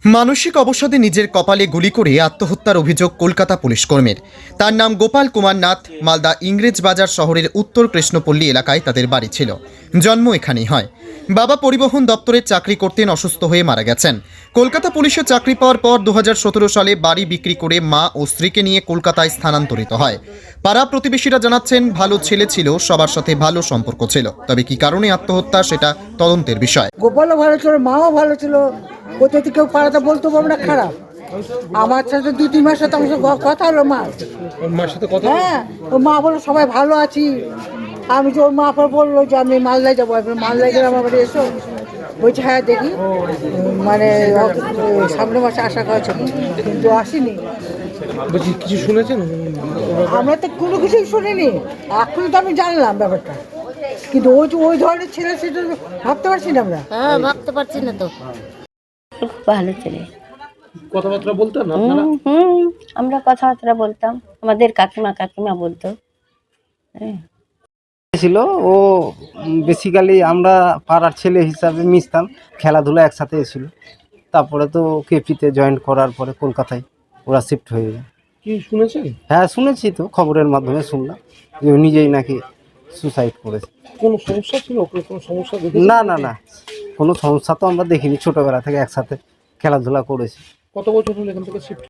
মানসিক অবসাদে নিজের কপালে গুলি করে আত্মহত্যার অভিযোগ কলকাতা পুলিশ কর্মীর। তার নাম গোপাল কুমার নাথ। মালদা ইংরেজ বাজার শহরের উত্তর কৃষ্ণপল্লী এলাকায় তাদের বাড়ি ছিল। জন্ম এখানেই হয়। বাবা পরিবহন দপ্তরে চাকরি করতেন, অসুস্থ হয়ে মারা গেছেন। কলকাতা পুলিশে চাকরি পাওয়ার পর 2017 সালে বাড়ি বিক্রি করে মা ও স্ত্রীকে নিয়ে কলকাতায় স্থানান্তরিত হয়। পাড়া প্রতিবেশীরা জানাচ্ছেন ভালো ছেলে ছিল, সবার সাথে ভালো সম্পর্ক ছিল, তবে কি কারণে আত্মহত্যা সেটা তদন্তের বিষয়। গোপালও ভালো ছিল, মাও ভালো ছিল, কোথাও থেকে কেউ পাড়াতে বলতে পারবো না খারাপ। আমার সাথে 2-3 মাস সাথে আমার সাথে কথা হলো মার সাথে কথা। হ্যাঁ, ওর মা বললো সবাই ভালো আছি। আমি যে ওর মা পর বললো যে আমি মালদায় যাবো, মালদায় গেলে আমার বাড়ি এসো। বলছি হ্যাঁ দেখি, মানে সামনের মাসে আশা করা ছিল, কিন্তু আসেনি। কিছু শুনেছেন? আমরা তো কোনো কিছুই শুনিনি, এখন তো আমি জানলাম ব্যাপারটা, কিন্তু ওই ধরনের ছেলে সেটা ভাবতে পারছি না আমরা। হ্যাঁ, ভাবতে পারছি না তো। খুব ভালো ছেলে। কথাবার্তা বলতেন আপনারা? আমরা কথাবার্তা বলতাম, আমাদের কাকিমা বলতো। হ্যাঁ, ছিল ও বেসিক্যালি আমরা পাড়ার ছেলে হিসাবে মিশতাম, খেলাধুলা একসাথে ছিল। তারপরে তো কেপিতে জয়েন করার পরে কলকাতায় ওরা শিফট হয়ে যায়। কি শুনেছেন? হ্যাঁ শুনেছি তো, খবরের মাধ্যমে শুনলাম যে ও নিজেই নাকি সুসাইড করেছে। কোনো সমস্যা ছিল? কোনো সমস্যা দেখেছেন? না না না, কোনো সমস্যা তো আমরা দেখিনি, ছোটবেলা থেকে একসাথে খেলাধুলা করেছি। কত বছর হলো এখান থেকে শিফট?